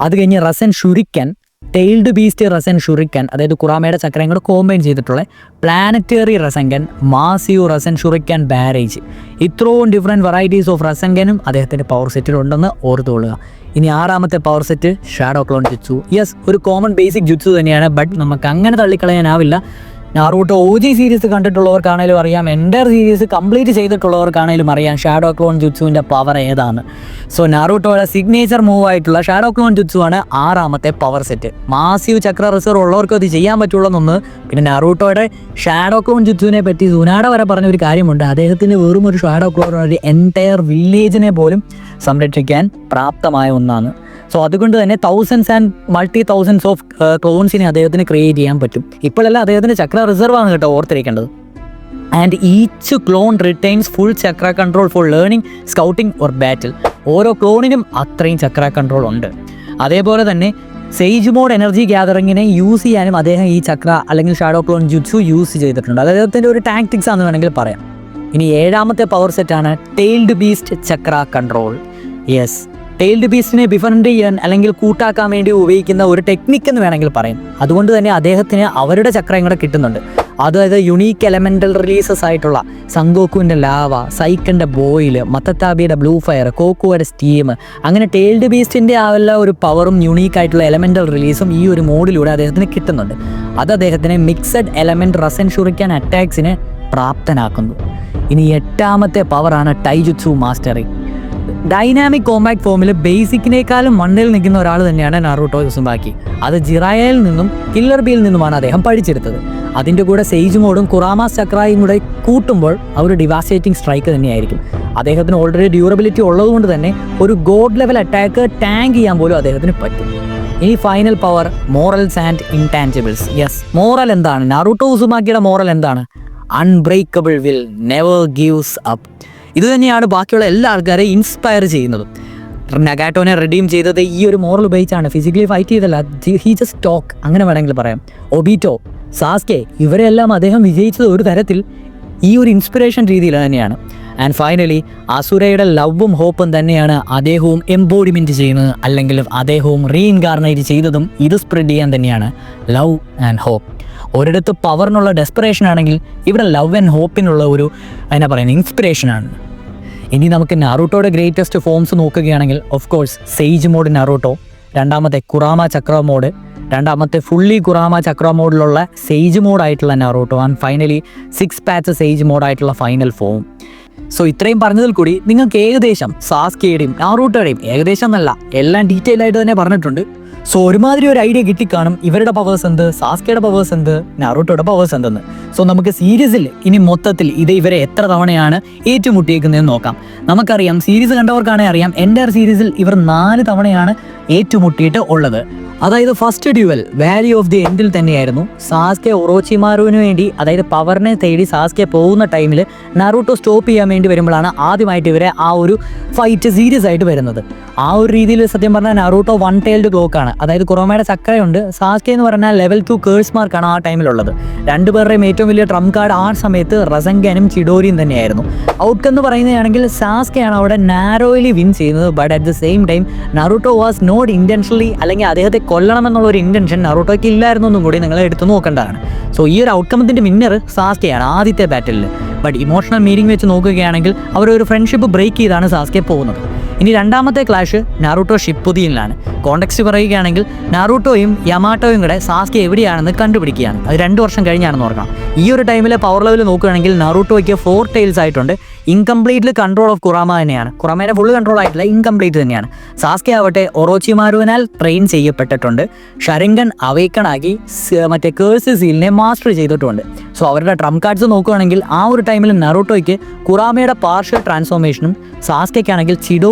അത് കഴിഞ്ഞ് റസൻ ഷുരിക്കൻ, ടെയിൽഡ് ബീസ്റ്റ് റസൻ ഷുറിക്കൻ അതായത് കുറാമയുടെ ചക്രം കൂടെ കോമ്പൈൻ ചെയ്തിട്ടുള്ള planetary Rasengan, massive Rasenshuriken barrage, ഇത്രയും ഡിഫറെൻറ്റ് വെറൈറ്റീസ് ഓഫ് റസെൻഗനും അദ്ദേഹത്തിൻ്റെ പവർ സെറ്റിലുണ്ടെന്ന് ഓർത്തുകൊള്ളുക. ഇനി ആറാമത്തെ power set shadow clone jutsu. Yes, ഒരു കോമൺ ബേസിക് ജുത്സു തന്നെയാണ്, ബട്ട് നമുക്ക് അങ്ങനെ തള്ളിക്കളയാനാവില്ല. നാറൂട്ടോ OG സീരീസ് കണ്ടിട്ടുള്ളവർക്കാണേലും അറിയാം, എൻ്റർ സീരീസ് കംപ്ലീറ്റ് ചെയ്തിട്ടുള്ളവർക്കാണേലും അറിയാം ഷാഡോ ക്ലോൺ ജുറ്റ്സുവിൻ്റെ പവർ ഏതാണ്. സോ നാറൂട്ടോയുടെ സിഗ്നേച്ചർ മൂവ് ആയിട്ടുള്ള ഷാഡോ ക്ലോൺ ജുറ്റ്സു ആണ് 6ാമത്തെ പവർ സെറ്റ്. മാസീവ് ചക്ര റിസർവ് ഉള്ളവർക്ക് അത് ചെയ്യാൻ പറ്റുള്ളൂ. പിന്നെ നാറൂട്ടോയുടെ ഷാഡോ ക്ലോൺ ജുറ്റ്സുവിനെ പറ്റി സുനാഡ വരെ പറഞ്ഞൊരു കാര്യമുണ്ട്. അദ്ദേഹത്തിന് വെറും ഒരു ഷാഡോ ക്ലോൺ ഒരു എൻറ്റയർ വില്ലേജിനെ പോലും സംരക്ഷിക്കാൻ പ്രാപ്തമായ ഒന്നാണ്. സോ അതുകൊണ്ട് തന്നെ thousands and multi thousands of ക്ലോൺസിനെ അദ്ദേഹത്തിന് ക്രിയേറ്റ് ചെയ്യാൻ പറ്റും. ഇപ്പോഴല്ല, അദ്ദേഹത്തിൻ്റെ ചക്ര റിസർവ് ആണ് കേട്ടോ ഓർത്തിരിക്കേണ്ടത്. And each clone retains full chakra control for learning, scouting or battle. ഓരോ ക്ലോണിനും അത്രയും ചക്ര കൺട്രോൾ ഉണ്ട്. അതേപോലെ തന്നെ സേജ് മോഡ് എനർജി ഗ്യാതറിങ്ങിനെ യൂസ് ചെയ്യാനും അദ്ദേഹം ഈ ചക്ര അല്ലെങ്കിൽ ഷാഡോ ക്ലോൺ ജുറ്റ്സു യൂസ് ചെയ്തിട്ടുണ്ട്. അത് അദ്ദേഹത്തിൻ്റെ ഒരു ടാക്ടിക്സ് ആണെന്ന് വേണമെങ്കിൽ പറയാം. ഇനി 7ാമത്തെ പവർ സെറ്റാണ് ടെയിൽഡ് ബീസ്റ്റ് ചക്ര കൺട്രോൾ. യെസ്, ടെയിൽഡ് ബീസ്റ്റിനെ ഡിഫറൻറ്റ് ചെയ്യാൻ അല്ലെങ്കിൽ കൂട്ടാക്കാൻ വേണ്ടി ഉപയോഗിക്കുന്ന ഒരു ടെക്നിക്ക് എന്ന് വേണമെങ്കിൽ പറയും. അതുകൊണ്ട് തന്നെ അദ്ദേഹത്തിന് അവരുടെ ചക്രം കൂടെ കിട്ടുന്നുണ്ട്. അതായത് യുണീക്ക് എലമെൻ്റൽ റിലീസസ് ആയിട്ടുള്ള സങ്കോക്കുവിൻ്റെ ലാവ, സൈക്കൻ്റെ ബോയിൽ, മത്തത്താബിയുടെ ബ്ലൂ ഫയർ, കോക്കുവയുടെ സ്റ്റീം, അങ്ങനെ ടെയിൽഡ് ബീസ്റ്റിൻ്റെ ആ ഒരു പവറും യുണീക്കായിട്ടുള്ള എലമെൻ്റൽ റിലീസും ഈ ഒരു മോഡിലൂടെ അദ്ദേഹത്തിന് കിട്ടുന്നുണ്ട്. അത് അദ്ദേഹത്തിനെ മിക്സഡ് എലമെൻറ്റ് റസൻ ഷുറിക്കാൻ അറ്റാക്സിനെ പ്രാപ്തനാക്കുന്നു. ഇനി 8ാമത്തെ പവറാണ് ടൈജുത്സു മാസ്റ്ററി. ഡൈനാമിക് കോമ്പാക്ട് ഫോമിൽ ബേസിക്കിനേക്കാളും മണ്ണിൽ നിൽക്കുന്ന ഒരാൾ തന്നെയാണ് നാറൂട്ടോ ഉസുമാക്കി. അത് ജിറായയിൽ നിന്നും കില്ലർ ബിയിൽ നിന്നുമാണ് അദ്ദേഹം പഠിച്ചെടുത്തത്. അതിൻ്റെ കൂടെ സേജ് മോഡും കുറാമാസ് ചക്രയും കൂടെ കൂട്ടുമ്പോൾ ഒരു ഡിവാസ്റ്റേറ്റിംഗ് സ്ട്രൈക്ക് തന്നെയായിരിക്കും. അദ്ദേഹത്തിന് ഓൾറെഡി ഡ്യൂറബിലിറ്റി ഉള്ളതുകൊണ്ട് തന്നെ ഒരു ഗോഡ് ലെവൽ അറ്റാക്ക് ടാങ്ക് ചെയ്യാൻ പോലും അദ്ദേഹത്തിന് പറ്റും. ഇനി final power morals and intangibles. Yes, moral എന്താണ്? നാറൂട്ടോ ഉസുമാക്കിയുടെ മോറൽ എന്താണ്? Unbreakable will, never gives up. ഇത് തന്നെയാണ് ബാക്കിയുള്ള എല്ലാ ആൾക്കാരെയും ഇൻസ്പയർ ചെയ്യുന്നത്. നഗാട്ടോനെ റെഡീം ചെയ്തത് ഈ ഒരു മോറൽ ഉപയോഗിച്ചാണ്. ഫിസിക്കലി ഫൈറ്റ് ചെയ്തല്ല, ഹി ജസ്റ്റ് ടോക്ക്, അങ്ങനെ വേണമെങ്കിൽ പറയാം. ഒബീറ്റോ, സാസ്കെ, ഇവരെല്ലാം അദ്ദേഹം വിജയിച്ചത് ഒരു തരത്തിൽ ഈ ഒരു ഇൻസ്പിറേഷൻ രീതിയിൽ തന്നെയാണ്. ആൻഡ് ഫൈനലി അസുരയുടെ ലവും ഹോപ്പും തന്നെയാണ് അദ്ദേഹവും എംബോഡിമെൻറ്റ് ചെയ്യുന്നത്, അല്ലെങ്കിൽ അദ്ദേഹവും റീഇൻകാർണേറ്റ് ചെയ്തതും ഇത് സ്പ്രെഡ് ചെയ്യാൻ തന്നെയാണ്. Love and hope. ഒരിടത്ത് പവറിനുള്ള ഡെസ്പിറേഷൻ ആണെങ്കിൽ ഇവിടെ ലവ് ആൻഡ് ഹോപ്പിനുള്ള ഒരു എന്നാ പറയുന്നത് ഇൻസ്പിറേഷനാണ്. ഇനി നമുക്ക് നാറൂട്ടോയുടെ ഗ്രേറ്റസ്റ്റ് ഫോംസ് നോക്കുകയാണെങ്കിൽ of course sage mode Naruto, 2ാമത്തെ കുറാമ ചക്ര മോഡ്, 2ാമത്തെ ഫുള്ളി കുറാമ ചക്ര മോഡിലുള്ള സേജ് മോഡായിട്ടുള്ള Naruto, and finally 6 path sage മോഡായിട്ടുള്ള ഫൈനൽ ഫോം. സോ ഇത്രയും പറഞ്ഞതിൽ കൂടി നിങ്ങൾക്ക് ഏകദേശം സാസ്കയുടെയും നാറൂട്ടോയുടെയും ഏകദേശം എന്നല്ല എല്ലാം ഡീറ്റെയിൽ ആയിട്ട് തന്നെ പറഞ്ഞിട്ടുണ്ട്. സോ ഒരുമാതിരി ഒരു ഐഡിയ കിട്ടിക്കാണും ഇവരുടെ പവേഴ്സ് എന്ത്, സാസ്കയുടെ പവേഴ്സ് എന്ത്, നാറൂട്ടോയുടെ പവേഴ്സ് എന്തെന്ന്. സോ നമുക്ക് സീരീസിൽ ഇനി മൊത്തത്തിൽ ഇവരെ എത്ര തവണയാണ് ഏറ്റുമുട്ടിയേക്കുന്നതെന്ന് നോക്കാം. നമുക്കറിയാം, സീരീസ് കണ്ടവർക്കാണെങ്കിൽ അറിയാം, എൻ്റയർ സീരീസിൽ ഇവർ 4 തവണയാണ് ഏറ്റുമുട്ടിയിട്ട് ഉള്ളത്. അതായത് first dual Valley of the എൻഡിൽ തന്നെയായിരുന്നു. സാസ്കെ ഒറോച്ചിമാരുവിന് വേണ്ടി, അതായത് പവറിനെ തേടി സാസ്കെ പോകുന്ന ടൈമിൽ നാറൂട്ടോ സ്റ്റോപ്പ് ചെയ്യാൻ വേണ്ടി വരുമ്പോഴാണ് ആദ്യമായിട്ട് ഇവരെ ആ ഒരു ഫൈറ്റ് സീരിയസ് ആയിട്ട് വരുന്നത്. ആ ഒരു രീതിയിൽ സത്യം പറഞ്ഞാൽ നാറൂട്ടോ 1 ടൈൽഡ് ക്ലോക്കാണ്. അതായത് കുറോമയുടെ ചക്രയുണ്ട്. സാസ്കെ എന്ന് പറഞ്ഞാൽ ലെവൽ 2 കേഴ്സ് മാർക്കാണ് ആ ടൈമിലുള്ളത്. രണ്ടുപേരുടെയും ഏറ്റവും വലിയ ട്രംപ് കാർഡ് ആ സമയത്ത് റസങ്കനും ചിഡോരിയും തന്നെയായിരുന്നു. ഔട്ട്കം എന്ന് പറയുകയാണെങ്കിൽ സാസ്കെയാണ് അവിടെ നാരോയിലി വിൻ ചെയ്യുന്നത്. But at the same time Naruto was not intentionally, അല്ലെങ്കിൽ അദ്ദേഹത്തെ കൊല്ലണമെന്നുള്ള ഒരു ഇൻറ്റൻഷൻ നാറൂട്ടോയ്ക്ക് ഇല്ലായിരുന്നു എന്നും കൂടി നിങ്ങൾ എടുത്തു നോക്കേണ്ടതാണ്. സോ ഈ ഒരു ഔട്ട്കമത്തിൻ്റെ വിന്നർ സാസ്കെയാണ് ആദ്യത്തെ ബാറ്റിലിൽ. ബട്ട് ഇമോഷണൽ മീനിങ് വെച്ച് നോക്കുകയാണെങ്കിൽ അവരൊരു ഫ്രണ്ട്ഷിപ്പ് ബ്രേക്ക് ചെയ്താണ് സാസ്കെ പോകുന്നത്. ഇനി 2ാമത്തെ ക്ലാഷ് നാറൂട്ടോ ഷിപ്പുദിയിലാണ്. കോണ്ടെക്സ്റ്റ് പറയുകയാണെങ്കിൽ നാറൂട്ടോയും യമാട്ടോയും കൂടെ സാസ്കെ എവിടെയാണെന്ന് കണ്ടുപിടിക്കുകയാണ്. അത് 2 വർഷം കഴിഞ്ഞാണെന്ന് ഓർക്കണം. ഈ ഒരു ടൈമിലെ പവർ ലെവൽ നോക്കുകയാണെങ്കിൽ നാറൂട്ടോയ്ക്ക് 4 ടൈൽസ് ആയിട്ടുണ്ട്. ഇൻകംപ്ലീറ്റ്ലി കൺട്രോൾ ഓഫ് കുറാമ തന്നെയാണ്. കുറാമേനെ ഫുൾ കൺട്രോൾ ആയിട്ടില്ല, ഇൻകംപ്ലീറ്റ് തന്നെയാണ്. സാസ്കെ ആവട്ടെ ഒറോച്ചിമാരുവിനാൽ ട്രെയിൻ ചെയ്യപ്പെട്ടിട്ടുണ്ട്. ഷരിങ്കൻ അവേക്കൺ ആക്കി മറ്റേ കേഴ്സ് സീലിനെ മാസ്റ്റർ ചെയ്തിട്ടുണ്ട്. സോ അവരുടെ ട്രംപ് കാർഡ്സ് നോക്കുകയാണെങ്കിൽ ആ ഒരു ടൈമിൽ നാറൂട്ടോയ്ക്ക് കുറാമയുടെ പാർഷ്യൽ ട്രാൻസ്ഫോർമേഷനും സാസ്കെക്കാണെങ്കിൽ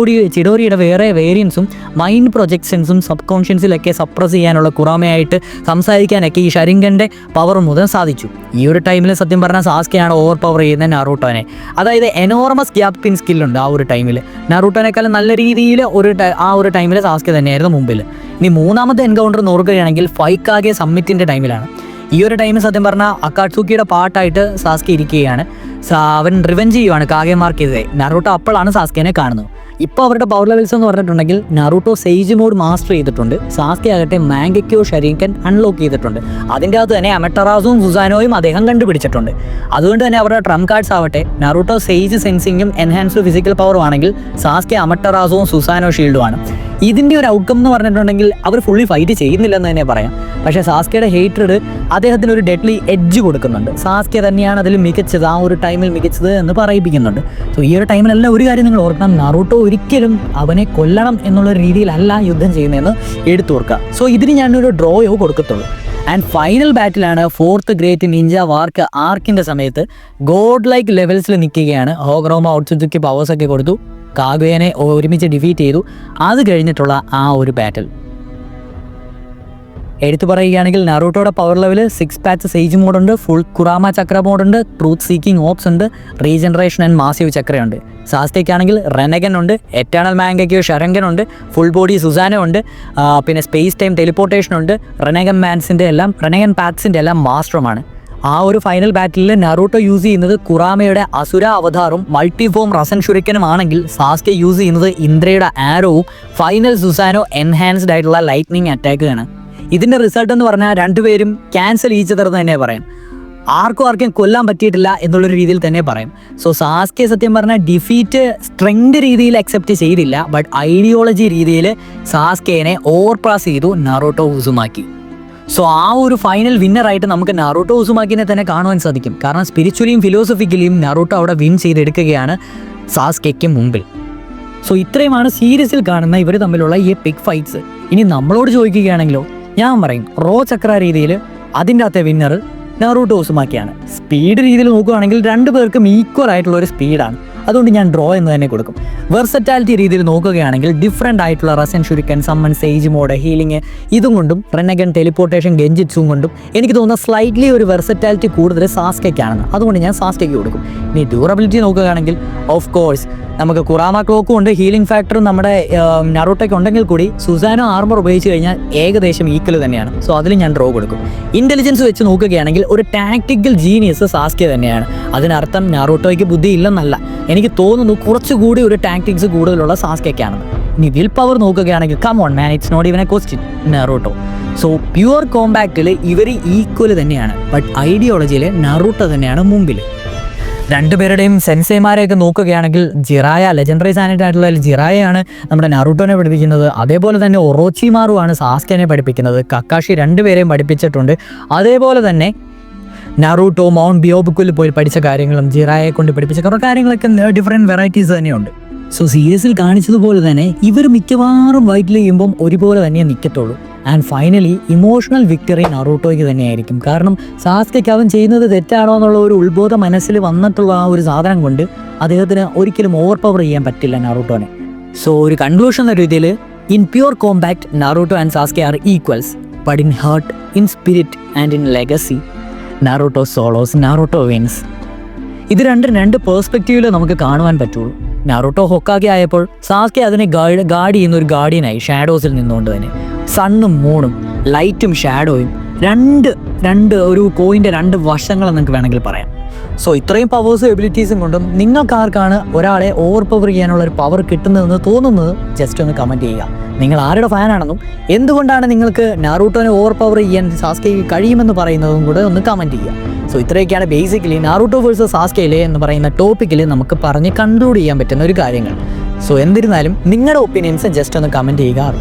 ചിഡോരിയുടെ വേറെ വേരിയൻസും മൈൻഡ് പ്രൊജക്ഷൻസും സബ് കോൺഷ്യൻസിലൊക്കെ സപ്രസ് ചെയ്യാനുള്ള കുറാമയായിട്ട് സംസാരിക്കാനൊക്കെ ഈ ഷരിങ്കൻ്റെ പവർ മുതൽ സാധിച്ചു. ഈ ഒരു ടൈമിൽ സത്യം പറഞ്ഞാൽ സാസ്കെയാണ് ഓവർ പവർ ചെയ്യുന്ന നാറൂട്ടോനെ. അതായത് എനോർമസ് ഗ്യാപ്പിൻ സ്കില്ലുണ്ട് ആ ഒരു ടൈമിൽ. നാറൂട്ടോനേക്കാളും നല്ല രീതിയിൽ ആ ഒരു ടൈമിൽ സാസ്കെ തന്നെയായിരുന്നു മുമ്പിൽ. ഇനി 3ാമത്തെ എൻകൗണ്ടർ നോക്കുകയാണെങ്കിൽ ഫൈക്കാഗെ സമ്മിറ്റിൻ്റെ ടൈമിലാണ്. ഈ ഒരു ടൈമിൽ സത്യം പറഞ്ഞാൽ അക്കാട്സുക്കിയുടെ പാർട്ടായിട്ട് സാസ്കെ ഇരിക്കുകയാണ്. അവൻ റിവെഞ്ച് ചെയ്യുവാണ് കാഗെമാർക്കെതിരെ. നാറൂട്ടോ അപ്പോഴാണ് സാസ്കെനെ കാണുന്നത്. ഇപ്പോൾ അവരുടെ പവർ ലെവൽസ് എന്ന് പറഞ്ഞിട്ടുണ്ടെങ്കിൽ നാറൂട്ടോ സേജ് മോഡ് മാസ്റ്റർ ചെയ്തിട്ടുണ്ട്. സാസ്കെ ആകട്ടെ മാംഗക്യോ ഷരീക്കൻ അൺലോക്ക് ചെയ്തിട്ടുണ്ട്. അതിൻ്റെ അകത്ത് തന്നെ അമറ്ററാസും സുസാനോയും അദ്ദേഹം കണ്ടുപിടിച്ചിട്ടുണ്ട്. അതുകൊണ്ട് തന്നെ അവരുടെ ട്രംപ് കാർഡ്സ് ആവട്ടെ നാറൂട്ടോ സേജ് സെൻസിങ്ങും എൻഹാൻസ്ഡ് ഫിസിക്കൽ പവറും ആണെങ്കിൽ സാസ്കെ അമറ്ററാസും സുസാനോ ഷീൽഡുമാണ്. ഇതിൻ്റെ ഒരു ഔട്ട്കം എന്ന് പറഞ്ഞിട്ടുണ്ടെങ്കിൽ അവർ ഫുള്ളി ഫൈറ്റ് ചെയ്യുന്നില്ലെന്ന് തന്നെ പറയാം. പക്ഷേ സാസ്കയുടെ ഹേറ്റഡ് അദ്ദേഹത്തിന് ഒരു ഡെഡ്ലി എഡ്ജ് കൊടുക്കുന്നുണ്ട്. സാസ്കെ തന്നെയാണ് അതിൽ മികച്ചത്, ആ ഒരു ടൈമിൽ മികച്ചത് എന്ന് പറയിപ്പിക്കുന്നുണ്ട്. സോ ഈ ഒരു ടൈമിലെല്ലാം ഒരു കാര്യം നിങ്ങൾ ഓർക്കണം, നറൂട്ടോ ഒരിക്കലും അവനെ കൊല്ലണം എന്നുള്ള രീതിയിലല്ല യുദ്ധം ചെയ്യുന്നതെന്ന് എടുത്തു ഓർക്കുക. സോ ഇതിന് ഞാനൊരു ഡ്രോയോ കൊടുക്കത്തുള്ളൂ. ആൻഡ് ഫൈനൽ ബാറ്റിലാണ് 4th ഗ്രേറ്റ് നിഞ്ച വാർക്ക് ആർക്കിൻ്റെ സമയത്ത് ഗോഡ് ലൈക്ക് ലെവൽസിൽ നിൽക്കുകയാണ്. ഹോഗ്രോമ ഔട്ട്സുസുക്കി പവേഴ്സൊക്കെ കൊടുത്തു, കാഗുയനെ ഒരുമിച്ച് ഡിഫീറ്റ് ചെയ്തു. അത് കഴിഞ്ഞിട്ടുള്ള ആ ഒരു ബാറ്റിൽ എടുത്തു പറയുകയാണെങ്കിൽ നറൂട്ടോയുടെ പവർ ലെവൽ 6 പാച്ച് സേജ് മോഡുണ്ട്, ഫുൾ കുറാമ ചക്ര മോഡുണ്ട്, ട്രൂത്ത് സീക്കിംഗ് ഓപ്സ് ഉണ്ട്, റീജനറേഷൻ ആൻഡ് മാസീവ് ചക്രയുണ്ട്. സാസ്തയ്ക്കാണെങ്കിൽ റെനഗൻ ഉണ്ട്, എറ്റേണൽ മാങ്കയ്ക്ക് ഷരങ്കൻ ഉണ്ട്, ഫുൾ ബോഡി സുസാനോ ഉണ്ട്, പിന്നെ സ്പേസ് ടൈം ടെലിപ്പോർട്ടേഷൻ ഉണ്ട്. റെനഗൻ പാത്സിൻ്റെ എല്ലാം മാസ്റ്ററുമാണ്. ആ ഒരു ഫൈനൽ ബാറ്റിൽ നറൂട്ടോ യൂസ് ചെയ്യുന്നത് കുറാമയുടെ അസുര അവതാറും മൾട്ടിഫോം റസൻ ഷുരിക്കനും ആണെങ്കിൽ സാസ്കെ യൂസ് ചെയ്യുന്നത് ഇന്ദ്രയുടെ ആരോവും ഫൈനൽ സുസാനോ എൻഹാൻസ്ഡ് ആയിട്ടുള്ള ലൈറ്റ്നിങ് അറ്റാക്കാണ്. ഇതിൻ്റെ റിസൾട്ട് എന്ന് പറഞ്ഞാൽ രണ്ടുപേരും ക്യാൻസൽ ഈച്ചതർന്ന് തന്നെ പറയാം. ആർക്കും കൊല്ലാൻ പറ്റിയിട്ടില്ല എന്നുള്ളൊരു രീതിയിൽ തന്നെ പറയാം. സോ സാസ്കെ സത്യം പറഞ്ഞാൽ ഡിഫീറ്റ് സ്ട്രെങ്ത് രീതിയിൽ അക്സെപ്റ്റ് ചെയ്തില്ല, ബട്ട് ഐഡിയോളജി രീതിയിൽ സാസ്കേനെ ഓവർപാസ് ചെയ്തു നറൂട്ടോ ഉസുമാക്കി. സോ ആ ഒരു ഫൈനൽ വിന്നറായിട്ട് നമുക്ക് നറൂട്ടോ ഉസുമാക്കിനെ തന്നെ കാണുവാൻ സാധിക്കും. കാരണം സ്പിരിച്വലിയും ഫിലോസഫിക്കലിയും നറൂട്ടോ അവിടെ വിൻ ചെയ്തെടുക്കുകയാണ് സാസ്കെയ്ക്ക് മുമ്പിൽ. സോ ഇത്രയുമാണ് സീരീസിൽ കാണുന്ന ഇവർ തമ്മിലുള്ള ഈ എപ്പിക് ഫൈറ്റ്സ്. ഇനി നമ്മളോട് ചോദിക്കുകയാണെങ്കിലോ, ഞാൻ പറയും റോ ചക്ര രീതിയിൽ അതിൻ്റെ അകത്തെ വിന്നർ നറൂട്ടോ ഉസുമാക്കിയാണ്. സ്പീഡ് രീതിയിൽ നോക്കുകയാണെങ്കിൽ രണ്ടുപേർക്കും ഈക്വൽ ആയിട്ടുള്ള ഒരു സ്പീഡാണ്, അതുകൊണ്ട് ഞാൻ ഡ്രോ എന്ന് തന്നെ കൊടുക്കും. വെർസറ്റാലിറ്റി രീതിയിൽ നോക്കുകയാണെങ്കിൽ ഡിഫറെൻ്റ് ആയിട്ടുള്ള റസൻ ഷുരിക്കൻ, സമ്മൺ, സേജ് മോഡ്, ഹീലിംഗ് ഇതും കൊണ്ടും റെനഗൻ, ടെലിപ്പോർട്ടേഷൻ, ഗെഞ്ചിറ്റ്സും കൊണ്ടും എനിക്ക് തോന്നുന്ന സ്ലൈറ്റ്ലി ഒരു വെർസറ്റാലിറ്റി കൂടുതൽ സാസ്കയ്ക്കാണെന്ന്, അതുകൊണ്ട് ഞാൻ സാസ്കയ്ക്ക് കൊടുക്കും. ഇനി ഡ്യൂറബിലിറ്റി നോക്കുകയാണെങ്കിൽ ഓഫ് കോഴ്സ് നമുക്ക് കുറാമ ക്ലോക്കും ഉണ്ട്, ഹീലിംഗ് ഫാക്ടറും നമ്മുടെ നറൂട്ടോയ്ക്ക് ഉണ്ടെങ്കിൽ കൂടി സുസാനോ ആർമർ ഉപയോഗിച്ച് കഴിഞ്ഞാൽ ഏകദേശം ഈക്വൽ തന്നെയാണ്. സോ അതിൽ ഞാൻ ഡ്രോ കൊടുക്കും. ഇൻ്റലിജൻസ് വെച്ച് നോക്കുകയാണെങ്കിൽ ഒരു ടാക്ടിക്കൽ ജീനിയസ് സാസ്കെ തന്നെയാണ്. അതിനർത്ഥം നറൂട്ടോയ്ക്ക് ബുദ്ധി ഇല്ലെന്നല്ല, എനിക്ക് തോന്നുന്നു കുറച്ചുകൂടി ഒരു ടാക്ടിക്സ് കൂടുതലുള്ള സാസ്കയ്ക്കാണെന്ന്. ഇനി വിൽ പവർ നോക്കുകയാണെങ്കിൽ come on man, it's not even a question, Naruto. So pure കോമ്പാക്റ്റിൽ ഇവർ ഈക്വൽ തന്നെയാണ്, ബട്ട് ഐഡിയോളജിയിൽ നറൂട്ടോ തന്നെയാണ് മുമ്പിൽ. രണ്ടുപേരുടെയും സെൻസേമാരെയൊക്കെ നോക്കുകയാണെങ്കിൽ ജിറായ, ലെജൻഡറി സാനിറ്റ് ആയിട്ടുള്ള ജിറായയാണ് നമ്മുടെ നറൂട്ടോനെ പഠിപ്പിക്കുന്നത്. അതേപോലെ തന്നെ ഒറോച്ചിമാറുമാണ് സാസ്കെനെ പഠിപ്പിക്കുന്നത്. കക്കാഷി രണ്ടുപേരെയും പഠിപ്പിച്ചിട്ടുണ്ട്. അതേപോലെ തന്നെ നറൂട്ടോ മൗണ്ട് ബിയോബുക്കിൽ പോയി പഠിച്ച കാര്യങ്ങളും ജിറായെ കൊണ്ട് പഠിപ്പിച്ച കുറേ കാര്യങ്ങളൊക്കെ ഡിഫറെൻറ്റ് വെറൈറ്റീസ് തന്നെയുണ്ട്. സോ സീരീസിൽ കാണിച്ചതുപോലെ തന്നെ ഇവർ മിക്കവാറും ഫൈറ്റിൽ ചെയ്യുമ്പം ഒരുപോലെ തന്നെ നിൽക്കത്തുള്ളൂ. ആൻഡ് ഫൈനലി ഇമോഷണൽ വിക്ടറി നറൂട്ടോയ്ക്ക് തന്നെയായിരിക്കും. കാരണം സാസ്കയ്ക്ക് അവൻ ചെയ്യുന്നത് തെറ്റാണോ എന്നുള്ള ഒരു ഉത്ബോധ മനസ്സിൽ വന്നിട്ടുള്ള ആ ഒരു സാധനം കൊണ്ട് അദ്ദേഹത്തിന് ഒരിക്കലും ഓവർ പവർ ചെയ്യാൻ പറ്റില്ല നറൂട്ടോനെ. സോ ഒരു കൺക്ലൂഷൻ എന്ന രീതിയിൽ in pure combat Naruto and Sasuke are equals, but in heart, in spirit and in legacy Naruto solos, Naruto wins. ഇത് രണ്ട് പേഴ്സ്പെക്റ്റീവിൽ നമുക്ക് കാണുവാൻ പറ്റുള്ളൂ. നറൂട്ടോ ഹൊക്കാഗെ ആയപ്പോൾ സാസ്കെ അതിനെ ഗാർഡ് ചെയ്യുന്ന ഒരു ഗാർഡിയനായി ഷാഡോസിൽ നിന്നുകൊണ്ട് തന്നെ. സണ്ണും മൂണും ലൈറ്റും ഷാഡോയും രണ്ട് ഒരു കോയിൻ്റെ രണ്ട് വശങ്ങളെന്ന് നിങ്ങൾക്ക് വേണമെങ്കിൽ പറയാം. സോ ഇത്രയും പവേഴ്സും എബിലിറ്റീസും കൊണ്ടും നിങ്ങൾക്ക് ആർക്കാണ് ഒരാളെ ഓവർ പവർ ചെയ്യാനുള്ള ഒരു പവർ കിട്ടുന്നതെന്ന് തോന്നുന്നത് ജസ്റ്റ് ഒന്ന് കമൻറ്റ് ചെയ്യുക. നിങ്ങൾ ആരുടെ ഫാനാണെന്നും എന്തുകൊണ്ടാണ് നിങ്ങൾക്ക് നറൂട്ടോനെ ഓവർ പവർ ചെയ്യാൻ സാസ്കെയ്ക്ക് കഴിയുമെന്ന് പറയുന്നതും കൂടെ ഒന്ന് കമൻറ്റ് ചെയ്യുക. സോ ഇത്രയൊക്കെയാണ് ബേസിക്കലി നാറൂട്ടോ വേഴ്സസ് സാസ്കെയിലെ എന്ന് പറയുന്ന ടോപ്പിക്കിൽ നമുക്ക് പറഞ്ഞ് കൺക്ലൂഡ് ചെയ്യാൻ പറ്റുന്ന ഒരു കാര്യങ്ങൾ. സോ എന്നിരുന്നാലും നിങ്ങളുടെ ഒപ്പീനിയൻസ് ജസ്റ്റ് ഒന്ന് കമൻറ്റ് ചെയ്യുക.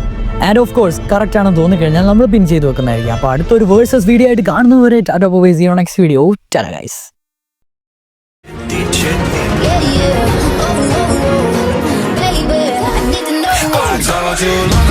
ആൻഡ് ഓഫ് കോഴ്സ് കറക്റ്റ് ആണെന്ന് തോന്നിക്കഴിഞ്ഞാൽ നമ്മൾ പിൻ ചെയ്ത് വെക്കുന്നതായിരിക്കും. അപ്പോൾ അടുത്തൊരു വേഴ്സസ് വീഡിയോ ആയിട്ട് കാണുന്നവരെ tata bye, see you next video. Tata guys. I told you long